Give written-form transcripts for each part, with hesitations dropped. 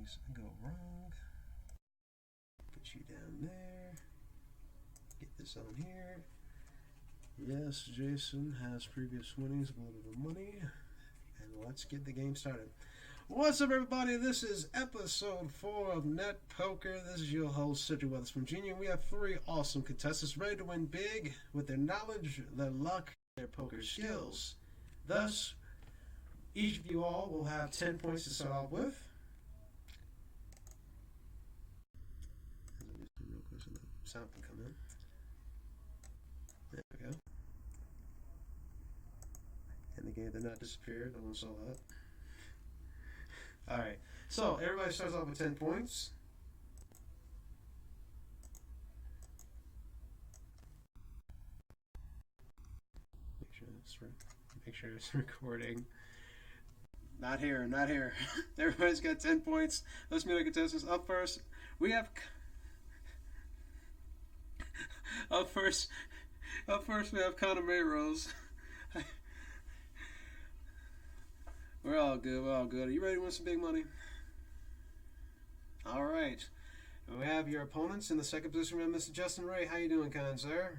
things go wrong. Put you down there. Get this on here. Yes, Jason has previous winnings, a little bit of money. And let's get the game started. What's up, everybody? This is episode 4 of Net Poker. This is your host, Cedric Weatherspoon Jr. We have 3 awesome contestants ready to win big with their knowledge, their luck, their poker skills. Thus, each of you all will have 10 points to start off with. Sound can come in. There we go. And the game did not disappear. No one saw that. Alright, so everybody starts off with 10 points. Make sure it's recording. Not here, not here. Everybody's got 10 points. Let's meet our contestants. Up first, we have Up first we have Mayrose. We're all good. We're all good. Are you ready to win some big money? All right. And we have your opponents in the second position. We have Mr. Justin Rhea. How you doing, kind sir?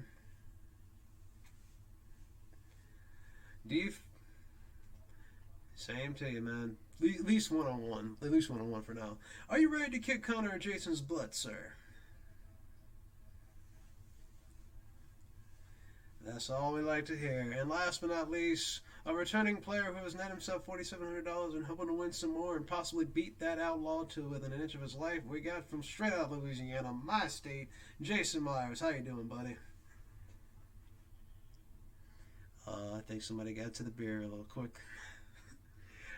Same to you, man. At least one-on-one. At least one-on-one for now. Are you ready to kick Connor and Jason's butt, sir? That's all we like to hear. And last but not least, a returning player who has net himself $4,700 and hoping to win some more and possibly beat that outlaw to within an inch of his life. We got from straight out of Louisiana, my state, Jason Meyers. How you doing, buddy? I think somebody got to the beer a little quick.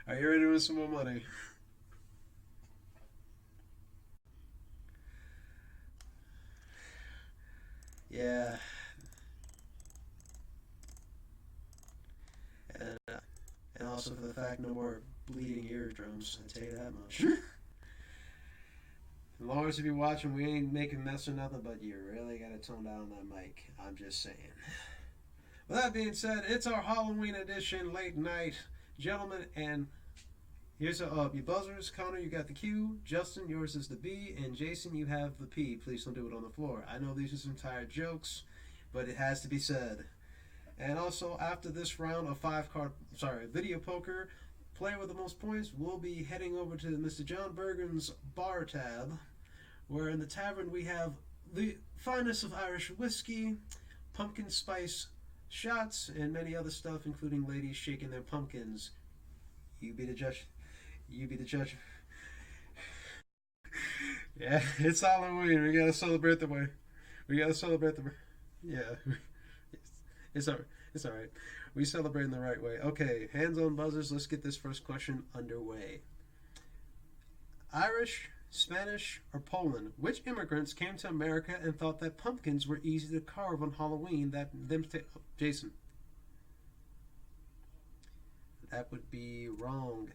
Are you ready to win some more money? Yeah. And also for the fact no more bleeding eardrums, I tell you that much. As long as you be watching, we ain't making mess or nothing, but you really gotta tone down that mic. I'm just saying. With that being said, it's our Halloween edition, late night, gentlemen, and here's your buzzers. Connor, you got the Q. Justin, yours is the B, and Jason, you have the P. Please don't do it on the floor. I know these are some tired jokes, but it has to be said. And also, after this round of video poker, player with the most points will be heading over to Mr. John Bergen's bar tab, where in the tavern we have the finest of Irish whiskey, pumpkin spice shots, and many other stuff, including ladies shaking their pumpkins. You be the judge. You be the judge. Yeah, it's Halloween. We gotta celebrate the way. Yeah. It's all right. We celebrate in the right way. Okay, hands on buzzers. Let's get this first question underway. Irish, Spanish, or Poland? Which immigrants came to America and thought that pumpkins were easy to carve on Halloween? Jason. That would be wrong.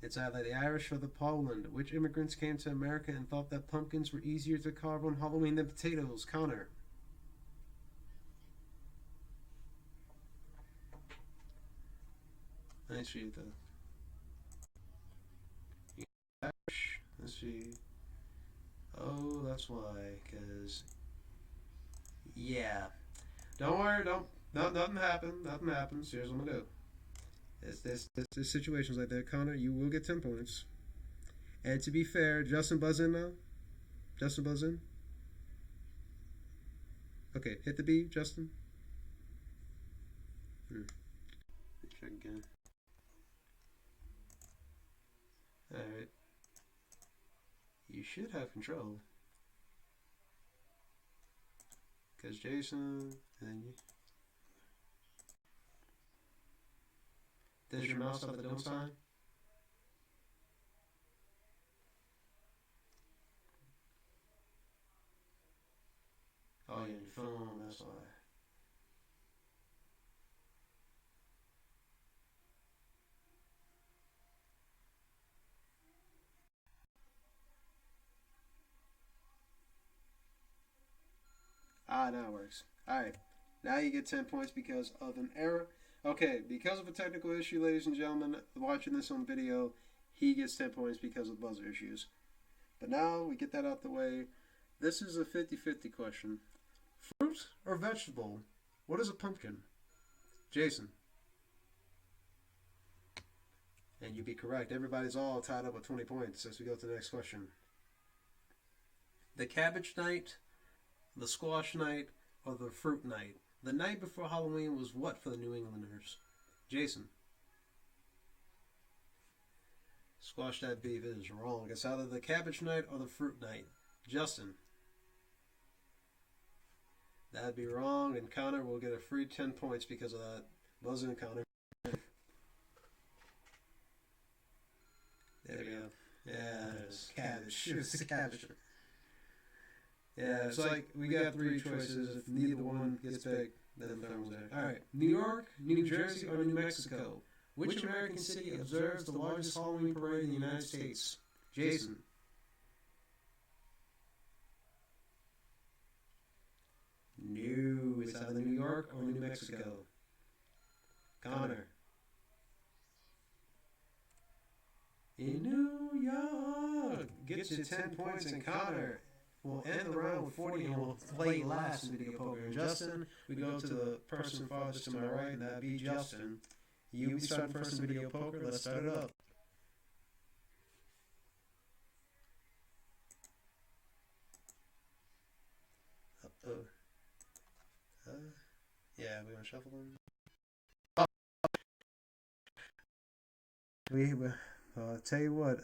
It's either the Irish or the Poland. Which immigrants came to America and thought that pumpkins were easier to carve on Halloween than potatoes? Connor. Let's see Let's see. Oh, that's why. Cause yeah. Don't worry. Nothing happened. Nothing happens. Here's what I'm gonna do. There's situations like that. Connor, you will get 10 points. And to be fair, Justin, buzz in now. Justin, buzz in. Okay, hit the B, Justin. Check again. Alright. You should have control. Because Jason, and then you. Does your mouse have the don't sign? Oh, yeah, your phone, that's why. Ah, now it works. Alright. Now you get 10 points because of an error. Okay, because of a technical issue, ladies and gentlemen, watching this on video, he gets 10 points because of buzzer issues. But now we get that out the way. This is a 50-50 question. Fruit or vegetable? What is a pumpkin? Jason. And you'd be correct. Everybody's all tied up with 20 points as we go to the next question. The cabbage night, the squash night, or the fruit night? The night before Halloween was what for the New Englanders? Jason. Squash that beef is wrong. It's either the cabbage night or the fruit night. Justin. That'd be wrong, and Connor will get a free 10 points because of that. Wasn't Connor? There we go. Yeah, it's cabbage. It's the cabbage. Yeah, it's like we got three choices. If neither one gets picked, then the third one's there. All right. New York, New Jersey, or New Mexico? Which American city observes the largest Halloween parade in the United States? Jason. No, it's either New York or New Mexico. Connor. In New York. Gets you 10 points, and Connor will end the round with 40 and will play last in video poker. And Justin, we go to the person farthest to my right, and that'd be Justin. You be starting first in video poker. Let's start it up. Yeah, we're gonna shuffle them. Tell you what,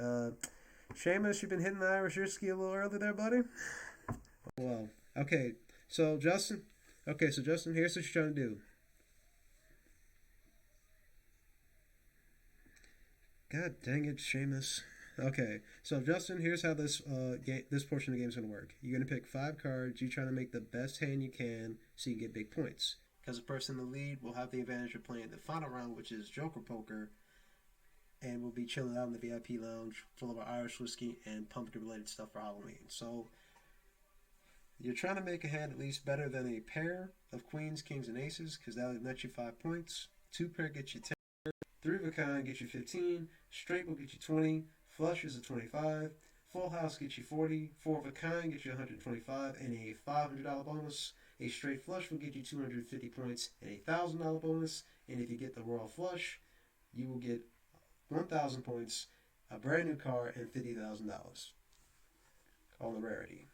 Seamus, you've been hitting the Irish whiskey a little early there, buddy. Well, okay, so Justin, here's what you're trying to do. God dang it, Seamus. Okay, so Justin, here's how this this portion of the game is going to work. You're going to pick 5 cards. You try to make the best hand you can so you get big points. Because the person in the lead will have the advantage of playing the final round, which is Joker Poker, and we'll be chilling out in the VIP lounge full of our Irish whiskey and pumpkin-related stuff for Halloween. So you're trying to make a hand at least better than a pair of queens, kings, and aces, because that would net you 5 points. 2 pair gets you 10. 3 of a kind gets you 15. Straight will get you 20. Flush is a 25. Full house gets you 40. 4 of a kind gets you 125 and a $500 bonus. A straight flush will get you 250 points and a $1,000 bonus. And if you get the royal flush, you will get 1,000 points, a brand new car, and $50,000 on the rarity.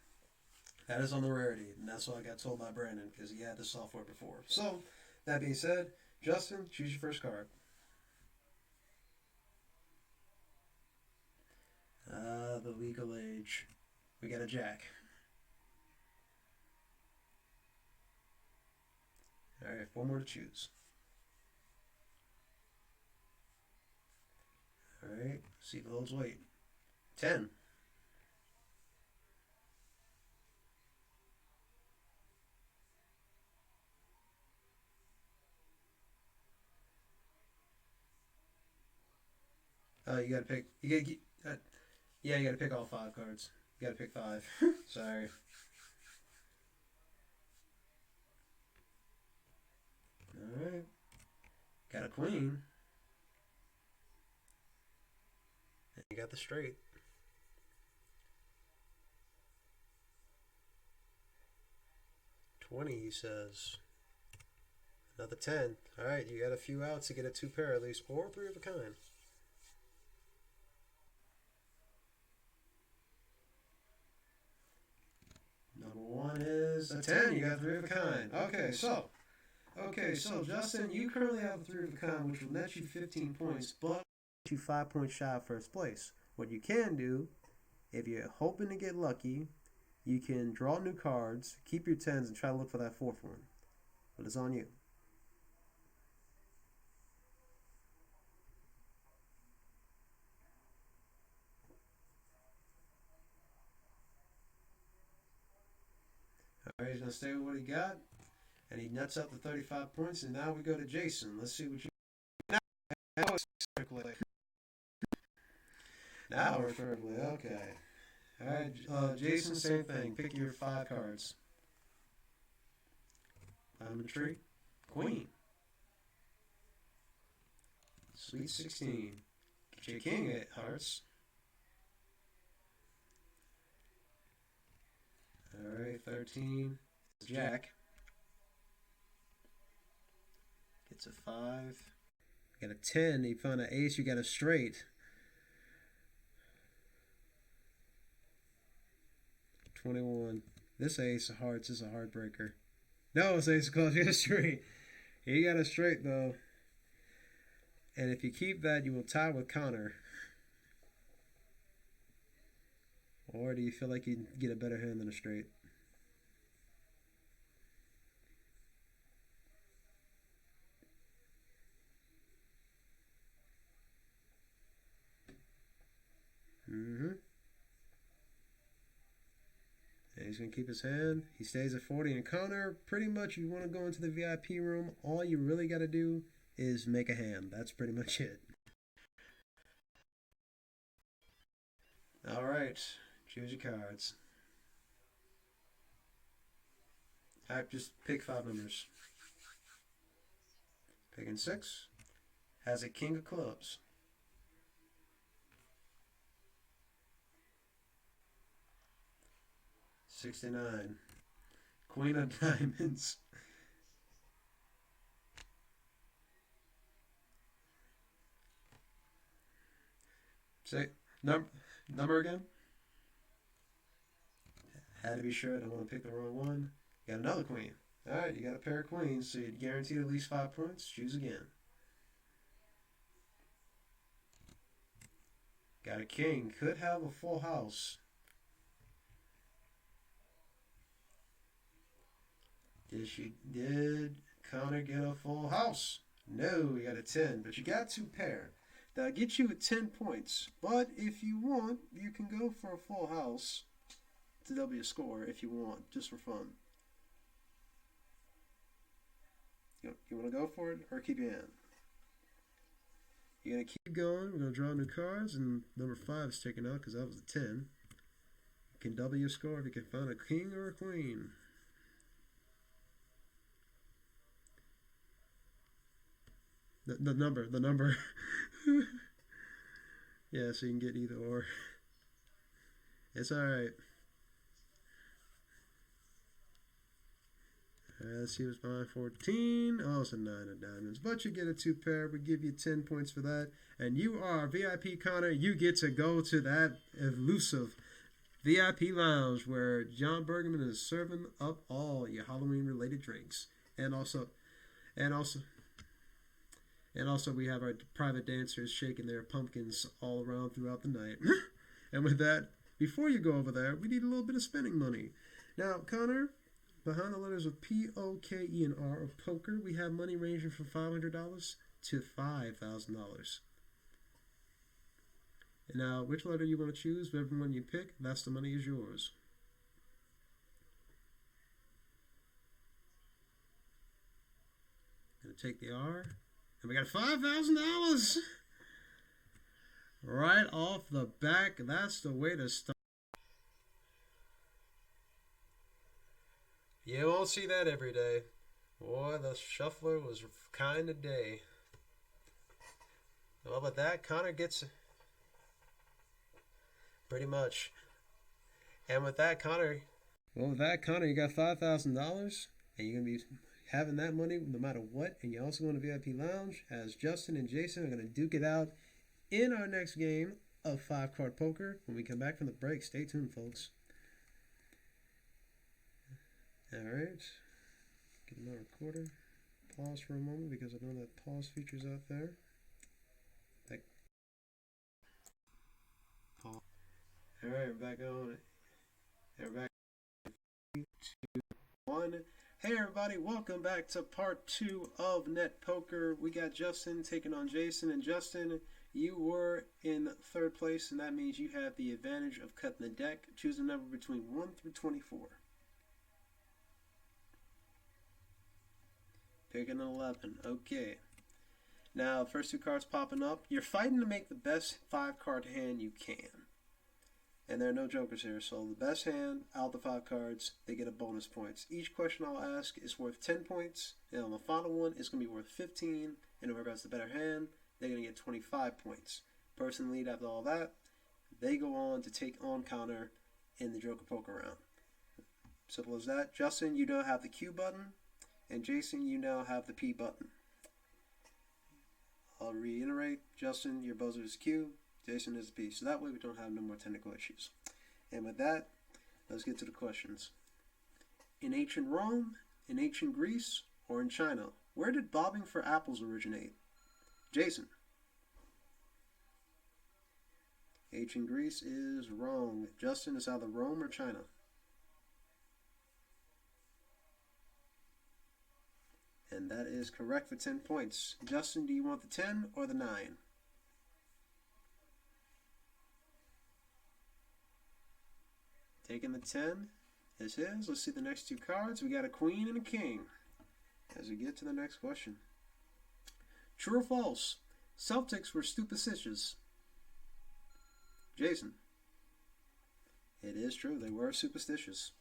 That is on the rarity, and that's what I got told by Brandon because he had the software before. So, that being said, Justin, choose your first card. The legal age. We got a jack. Alright, 4 more to choose. Alright, see if it holds weight. 10. You gotta pick. You gotta pick all 5 cards. You gotta pick 5. Sorry. Alright. Got a queen. And you got the straight. 20, he says. Another 10. Alright, you got a few outs to get a 2 pair at least, or 3 of a kind. Number 1 is a 10. You got 3 of a kind. Okay, so Justin, you currently have a 3 of a kind, which will net you 15 points, but you 5 points shy of first place. What you can do, if you're hoping to get lucky, you can draw new cards, keep your 10s, and try to look for that 4th one. But it's on you. Alright, he's going to stay with what he got. And he nets up the 35 points. And now we go to Jason. Let's see what you... Now it's circling. Now we're circling. Okay. Alright, Jason, same thing. Pick your 5 cards. Diamond tree. Queen. Sweet 16. King at hearts. Alright, 13. Jack. Gets a 5. Got a 10. You found an ace, you got a straight. 21. This ace of hearts is a heartbreaker. No, it's ace of clubs. You got a straight. You got a straight, though. And if you keep that, you will tie with Connor. Or do you feel like you get a better hand than a straight? And he's going to keep his hand. He stays at 40. And Connor, pretty much you want to go into the VIP room. All you really got to do is make a hand. That's pretty much it. All right. Choose your cards. Just pick 5 numbers. Picking 6. Has a king of clubs. 69. Queen of diamonds. Say number again. Had to be sure. I don't want to pick the wrong one. Got another queen. All right, you got a pair of queens, so you're guaranteed at least 5 points. Choose again. Got a king. Could have a full house. Did Connor get a full house? No, you got a 10, but you got 2 pair. That'll get you at 10 points. But if you want, you can go for a full house to double your score if you want, just for fun. You want to go for it or keep your hand? You're going to keep going. We're going to draw new cards, and number 5 is taken out because that was a 10. You can double your score if you can find a king or a queen. The number. Yeah, so you can get either or. It's alright. Let's see what's behind 14. Oh, it's a 9 of diamonds. But you get a 2 pair. We give you 10 points for that. And you are VIP Connor. You get to go to that elusive VIP lounge where John Bergman is serving up all your Halloween-related drinks. And also, we have our private dancers shaking their pumpkins all around throughout the night. And with that, before you go over there, we need a little bit of spending money. Now, Connor, behind the letters of P, O, K, E, and R of poker, we have money ranging from $500 to $5,000. And now, which letter you want to choose, whichever one you pick, that's the money is yours. Gonna take the R. And we got $5,000 right off the back. That's the way to start. You won't see that every day. Boy, the shuffler was kind of day. Well, with that, Connor gets pretty much. And with that, Connor, you got $5,000, and you're gonna be having that money no matter what, and you're also going to VIP Lounge as Justin and Jason are going to duke it out in our next game of 5-card poker. When we come back from the break, stay tuned, folks. All right. Get another recorder. Pause for a moment because I know that pause feature's out there. Pause. All right, we're back on it. We're back. 3, 2, 1. Hey everybody, welcome back to part 2 of Net Poker. We got Justin taking on Jason, and Justin, you were in 3rd place, and that means you have the advantage of cutting the deck. Choose a number between 1 through 24. Picking an 11. Okay. Now, first 2 cards popping up. You're fighting to make the best 5-card hand you can. And there are no jokers here, so the best hand out the 5 cards, they get a bonus points. Each question I'll ask is worth 10 points, and on the final one, it's going to be worth 15, and whoever has the better hand, they're going to get 25 points. Person lead after all that, they go on to take on Connor in the Joker Poker round. Simple as that. Justin, you now have the Q button, and Jason, you now have the P button. I'll reiterate, Justin, your buzzer is Q, Jason is P. So that way we don't have no more technical issues. And with that, let's get to the questions. In ancient Rome, in ancient Greece, or in China, where did bobbing for apples originate? Jason. Ancient Greece is wrong. Justin, is either Rome or China. And that is correct for 10 points. Justin, do you want the 10 or the 9? Taking the 10 is his. Let's see the next two cards. We got a queen and a king as we get to the next question. True or false? Celtics were superstitious. Jason. It is true. They were superstitious.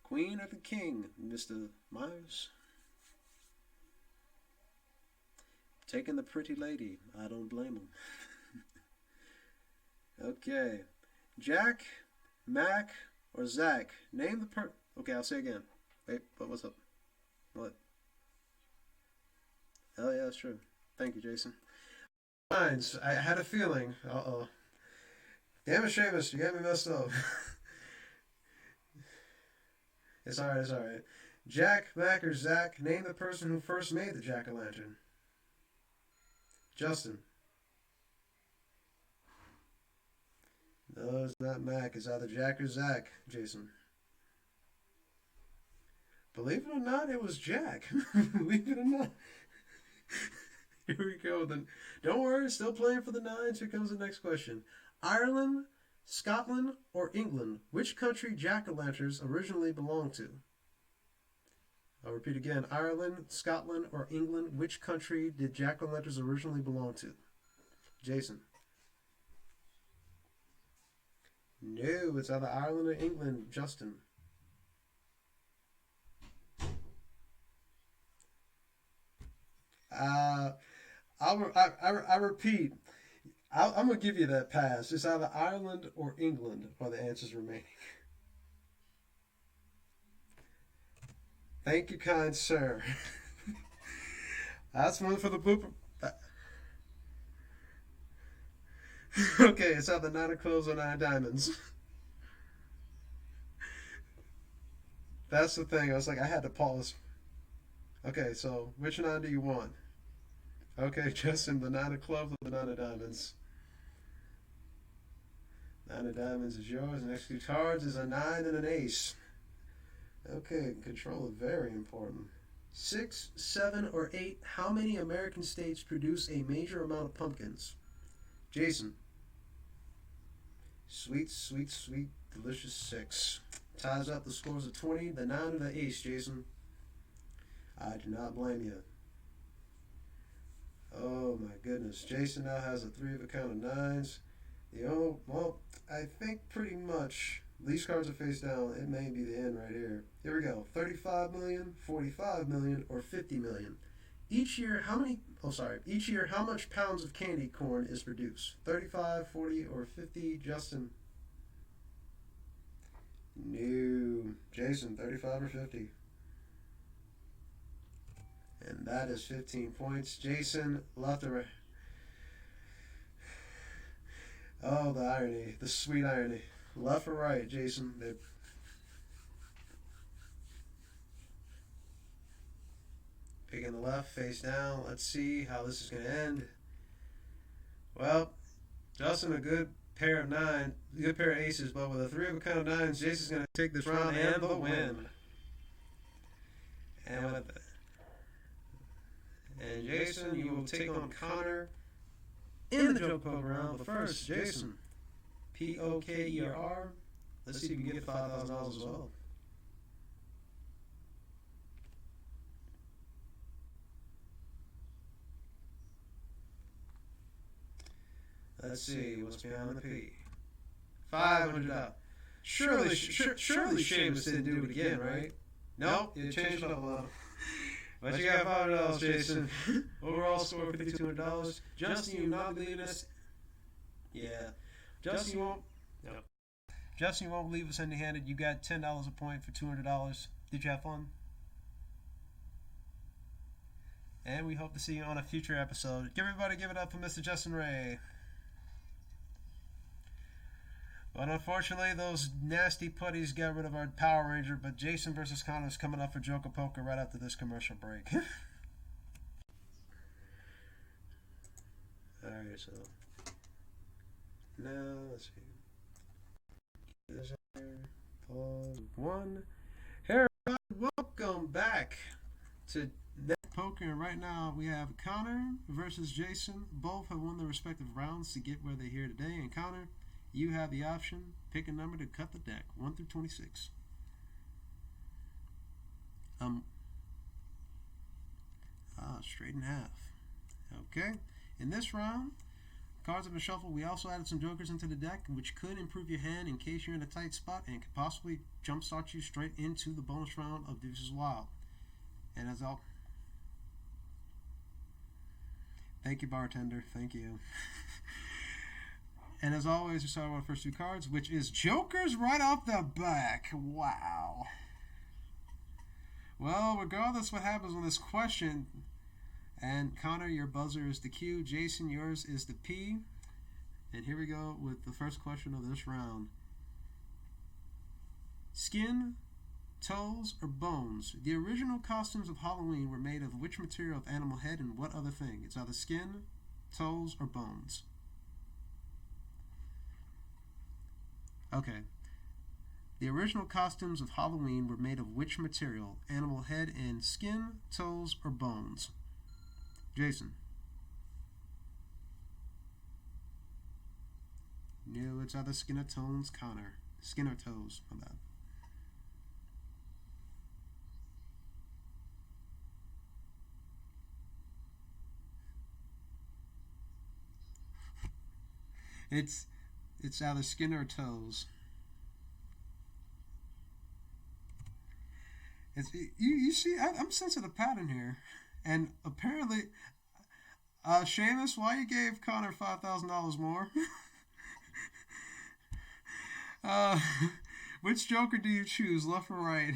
Queen or the king, Mr. Meyers? Taking the pretty lady. I don't blame him. Okay. Jack, Mac, or Zach? Name the Okay, I'll say again. Wait, but what's up? What? Oh, yeah, that's true. Thank you, Jason. Lines. I had a feeling. Uh-oh. Damn it, Seamus. You got me messed up. It's alright, it's alright. Jack, Mac, or Zach? Name the person who first made the jack-o'-lantern. Justin. No, it's not Mac. It's either Jack or Zach, Jason. Believe it or not, it was Jack. Believe it or not. Here we go. Then, don't worry, still playing for the 9s. Here comes the next question. Ireland, Scotland, or England? Which country jack-o'-lanterns originally belonged to? I'll repeat again. Ireland, Scotland, or England? Which country did jack-o'-lanterns originally belong to? Jason. No, it's either Ireland or England. Justin. I repeat. I'm going to give you that pass. It's either Ireland or England are the answers remaining. Thank you, kind sir. That's one for the blooper. Okay, it's either 9 of clubs or 9 diamonds. That's the thing. I was like, I had to pause. Okay, so which 9 do you want? Okay, Justin, the 9 of clubs or the 9 of diamonds? 9 of diamonds is yours. The next two cards is a 9 and an ace. Okay, control is very important. 6, 7, or 8. How many American states produce a major amount of pumpkins? Jason. Sweet, sweet, sweet, delicious 6. Ties up the scores of 20. The 9 of the ace, Jason. I do not blame you. Oh my goodness. Jason now has a 3 of a count of 9s. Well, I think pretty much these cards are face down. It may be the end right here. Here we go. 35 million, 45 million, or 50 million. Each year, Each year, how much pounds of candy corn is produced? 35, 40, or 50? Justin? No. Jason, 35 or 50? And that is 15 points. Jason, left or right? Oh, the irony. The sweet irony. Left or right, Jason? Picking the left, face down. Let's see how this is going to end. Well, Justin, a good pair of aces, but with a 3 of a kind of 9s, Jason's going to take this round and the win. And Jason, you will take on Connor in the Joke Poker round. But first, Jason, Poker. Let's see if you can get $5,000 as well. Let's see what's behind the P. $500. Surely Seamus didn't do it again, right? Nope, you changed it up a little. But you got $500, Jason. Overall score $5,200. Justin, you not believing us? Yeah. Justin, you won't. No. Justin, you won't leave us empty-handed. You got $10 a point for $200. Did you have fun? And we hope to see you on a future episode. Everybody give it up for Mr. Justin Rhea. But unfortunately, those nasty putties got rid of our Power Ranger. But Jason versus Connor is coming up for Joker Poker right after this commercial break. Alright, so now let's see. Pause. One. Hey everybody, welcome back to Net Poker. And right now we have Connor versus Jason. Both have won their respective rounds to get where they're here today. And Connor, you have the option. Pick a number to cut the deck, 1 through 26. Straight in half. Okay. In this round, cards have been shuffled. We also added some jokers into the deck, which could improve your hand in case you're in a tight spot and could possibly jumpstart you straight into the bonus round of Deuces Wild. And as all, thank you, bartender. Thank you. And as always, we start with our first two cards, which is jokers right off the back. Wow. Well, regardless what happens on this question, and Connor, your buzzer is the Q. Jason, yours is the P. And here we go with the first question of this round. Skin, toes, or bones? The original costumes of Halloween were made of which material of animal head and what other thing? It's either skin, toes, or bones. Okay. The original costumes of Halloween were made of which material? Animal head and skin, toes, or bones? Jason. No, it's either skin or toes, Connor. Skin or toes, my bad. It's either skin or toes. You see, I'm sensing a pattern here. And apparently, Seamus, why you gave Connor $5,000 more? Which Joker do you choose, left or right?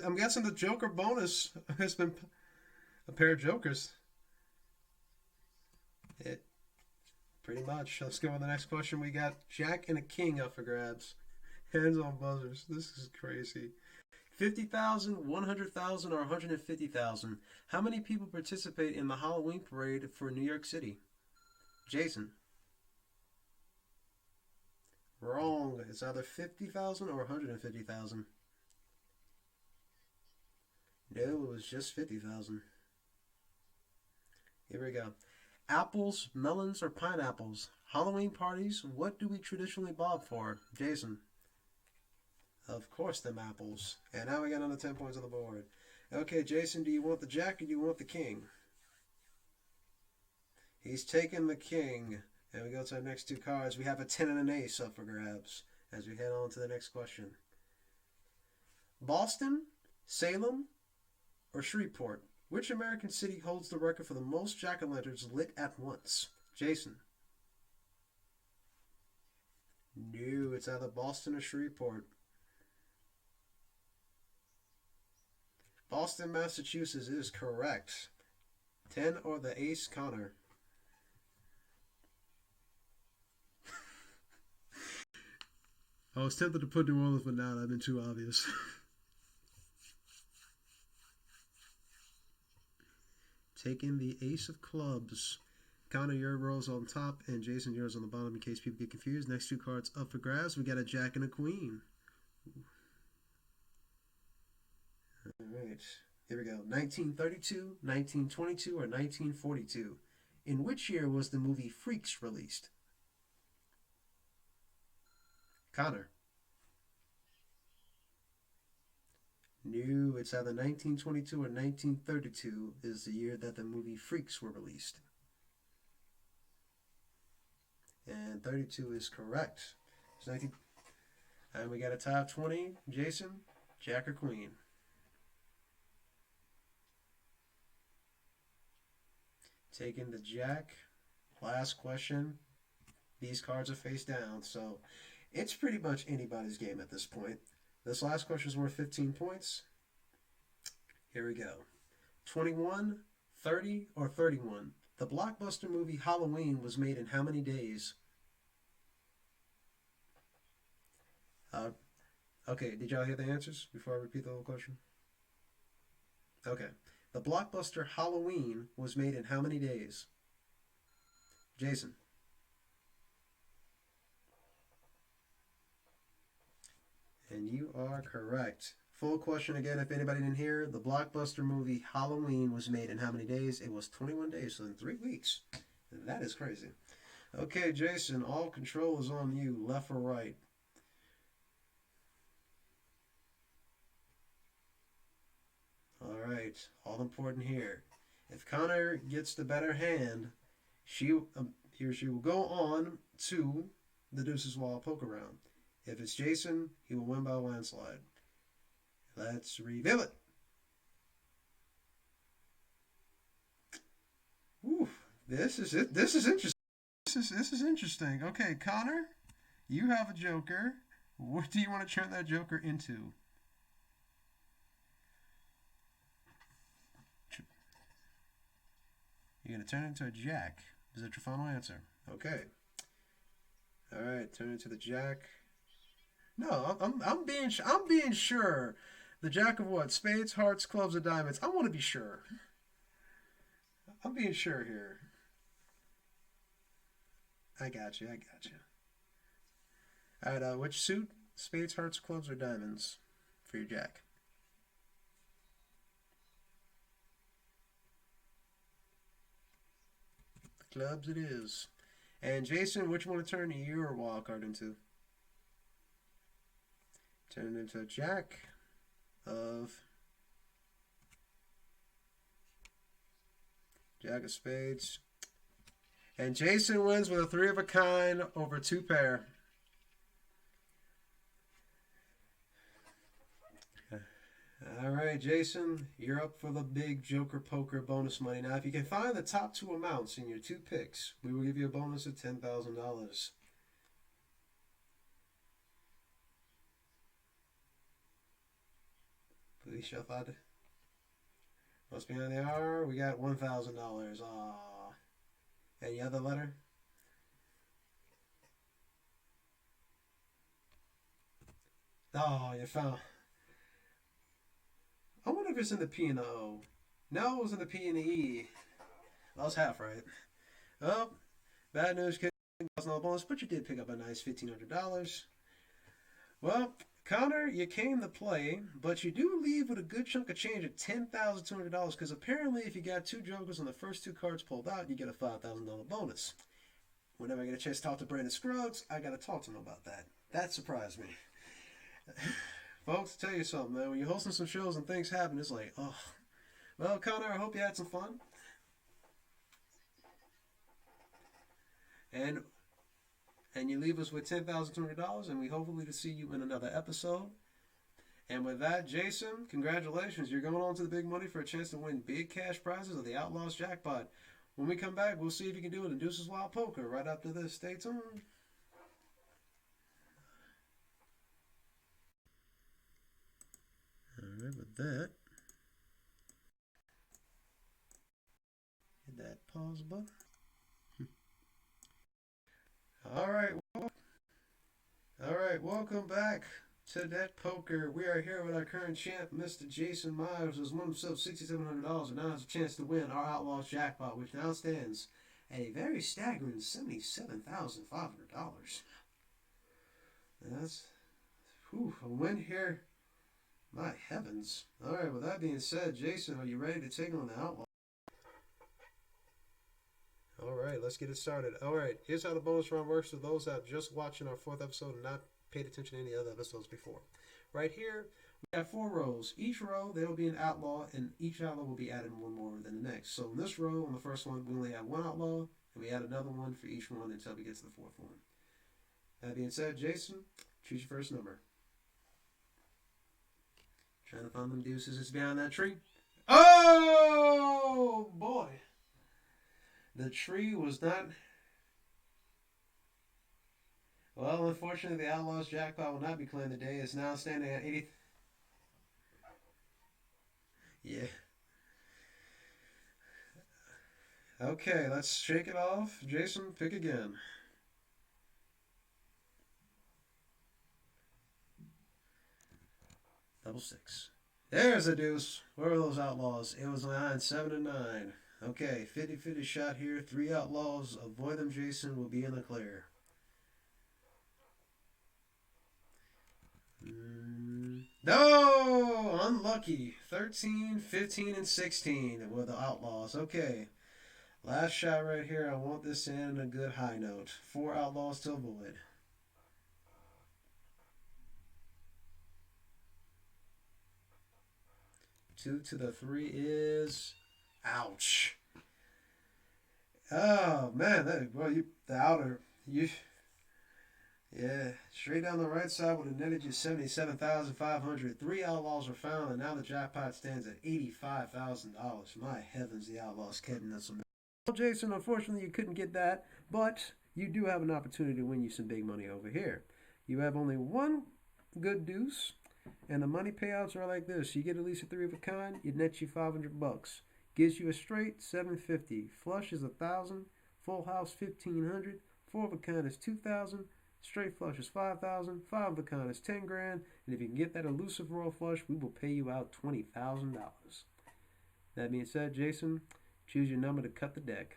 I'm guessing the Joker bonus has been a pair of Jokers. Pretty much. Let's go on the next question. We got Jack and a King up for grabs. Hands on buzzers. This is crazy. 50,000, 100,000, or 150,000. How many people participate in the Halloween parade for New York City? Jason. Wrong. It's either 50,000 or 150,000. No, it was just 50,000. Here we go. Apples, melons, or pineapples? Halloween parties, what do we traditionally bob for? Jason. Of course, them apples. And now we got another 10 points on the board. Okay, Jason, do you want the Jack or do you want the King? He's taking the King. And we go to our next two cards. We have a 10 and an ace up for grabs as we head on to the next question. Boston, Salem, or Shreveport? Which American city holds the record for the most jack-o'-lanterns lit at once? Jason. No, it's either Boston or Shreveport. Boston, Massachusetts is correct. 10 or the ace, Connor. I was tempted to put New Orleans, but now I've been too obvious. Taking the ace of clubs. Connor, your rows on top, and Jason, yours on the bottom in case people get confused. Next two cards up for grabs. We got a Jack and a Queen. Alright, here we go. 1932, 1922, or 1942? In which year was the movie Freaks released? Connor. No, it's either 1922 or 1932 is the year that the movie Freaks were released. And 32 is correct. It's 19... And we got a top 20. Jason, Jack or Queen? Taking the jack. Last question. These cards are face down, so it's pretty much anybody's game at this point. This last question is worth 15 points. Here we go. 21, 30, or 31? The blockbuster movie Halloween was made in how many days? Uh, okay, did y'all hear the answers before I repeat the whole question? Okay. The blockbuster Halloween was made in how many days? Jason. And you are correct. Full question again, if anybody didn't hear. The blockbuster movie Halloween was made in how many days? It was 21 days, so in 3 weeks. That is crazy. Okay, Jason, all control is on you, left or right. All right, all important here. If Connor gets the better hand, he or she will go on to the Deuces Wall poker round. If it's Jason, he will win by a landslide. Let's reveal it. Woo, this is it. This is interesting. This is interesting. Okay, Connor, you have a joker. What do you want to turn that joker into? You're gonna turn it into a jack. Is that your final answer? Okay. All right, turn it into the jack. No, I'm being sure. The jack of what? Spades, hearts, clubs, or diamonds. I want to be sure. I'm being sure here. I got you. I got you. All right. Which suit? Spades, hearts, clubs, or diamonds for your jack? Clubs it is. And Jason, which one to turn your wild card into? Turn it into a jack of spades. And Jason wins with a 3 of a kind over 2 pair. All right, Jason, you're up for the big Joker Poker bonus money. Now, if you can find the top 2 amounts in your 2 picks, we will give you a bonus of $10,000. Please shall find it. Must be on the hour. We got $1,000. Aww. Any other letter? Oh, you found. I wonder if it's in the P and the O. No, it was in the P and the E. I was half right. Oh, bad news, kid. $1,000 bonus, but you did pick up a nice $1,500. Well, Connor, you came to play, but you do leave with a good chunk of change of $10,200 because apparently if you got 2 jokers on the first 2 cards pulled out, you get a $5,000 bonus. Whenever I get a chance to talk to Brandon Scruggs, I got to talk to him about that. That surprised me. Folks, tell you something, man. When you're hosting some shows and things happen, it's like, oh. Well, Connor, I hope you had some fun. And you leave us with $10,200, and we hopefully to see you in another episode. And with that, Jason, congratulations. You're going on to the big money for a chance to win big cash prizes of the Outlaws Jackpot. When we come back, we'll see if you can do it in Deuces Wild Poker. Right after this, stay tuned. All right, with that, hit that pause button. All right, welcome back to That Poker. We are here with our current champ, Mr. Jason Meyers, who's won himself $6,700 and now has a chance to win our Outlaws Jackpot, which now stands at a very staggering $77,500. That's a win here. My heavens. All right, with that being said, Jason, are you ready to take on the Outlaw? All right, let's get it started. All right, here's how the bonus round works for those that are just watching our 4th episode and not paid attention to any other episodes before. Right here, we have 4 rows. Each row, there will be an outlaw, and each outlaw will be added one more than the next. So in this row, on the first one, we only have 1 outlaw, and we add another one for each one until we get to the 4th one. That being said, Jason, choose your first number. Trying to find them deuces. It's behind that tree. Oh, boy. The tree was not. Well, unfortunately, the Outlaws jackpot will not be claimed today. It's now standing at 80. Yeah. Okay, let's shake it off. Jason, pick again. Double six. There's a deuce. Where were those Outlaws? It was 9, 7, and 9. Okay, 50-50 shot here. 3 Outlaws. Avoid them, Jason. Will be in the clear. No! Unlucky. 13, 15, and 16 were the Outlaws. Okay. Last shot right here. I want this to end on a good high note. 4 Outlaws to avoid. 2 to the 3 is... Ouch. Oh, man. The outer... Yeah, straight down the right side would have netted you 77,500. 3 Outlaws were found, and now the jackpot stands at $85,000. My heavens, the Outlaws kidding us. Well, Jason, unfortunately, you couldn't get that, but you do have an opportunity to win you some big money over here. You have only one good deuce, and the money payouts are like this. You get at least a 3 of a kind, it nets you $500. Gives you a straight, $750. Flush is $1,000. Full house, $1,500. 4 of a kind is $2,000. Straight flush is $5,000. 5 of a kind is $10,000. And if you can get that elusive royal flush, we will pay you out $20,000. That being said, Jason, choose your number to cut the deck.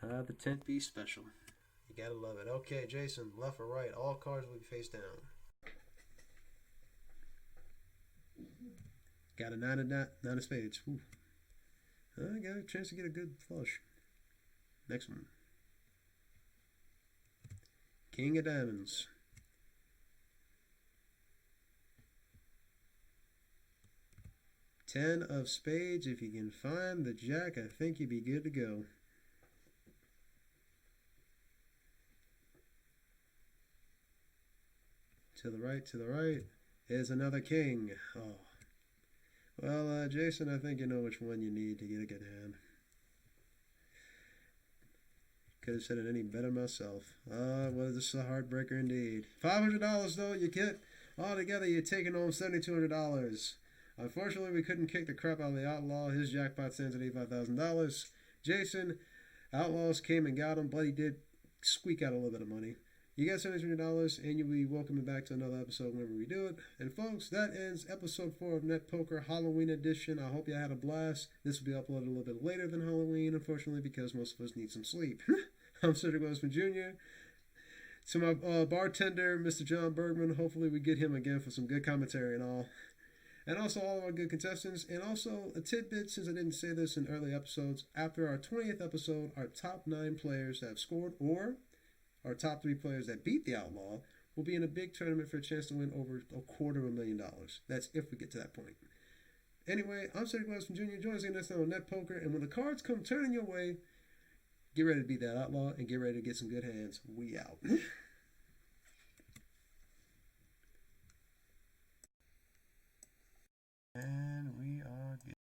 The 10th piece special. You gotta love it. Okay, Jason, left or right, all cards will be face down. Got a nine of spades. Ooh. I got a chance to get a good flush. Next one. King of diamonds. 10 of spades. If you can find the jack, I think you'd be good to go. To the right is another king. Oh. Well, Jason, I think you know which one you need to get a good hand. Could have said it any better myself. Well, this is a heartbreaker indeed. $500 though, you get all together, you're taking home $7,200. Unfortunately, we couldn't kick the crap out of the Outlaw. His jackpot stands at $85,000. Jason, Outlaws came and got him, but he did squeak out a little bit of money. You got $7,200, and you'll be welcome back to another episode whenever we do it. And folks, that ends episode 4 of Net Poker Halloween edition. I hope you had a blast. This will be uploaded a little bit later than Halloween, unfortunately, because most of us need some sleep. I'm Cedric Westman Jr. To my bartender, Mr. John Bergman, hopefully we get him again for some good commentary and all. And also all of our good contestants. And also a tidbit, since I didn't say this in early episodes, after our 20th episode, our top 9 players that have scored, or our top 3 players that beat the Outlaw, will be in a big tournament for a chance to win over $250,000. That's if we get to that point. Anyway, I'm Cedric Westman Jr. Join us again next time on Net Poker. And when the cards come turning your way, get ready to beat that Outlaw and get ready to get some good hands. We out.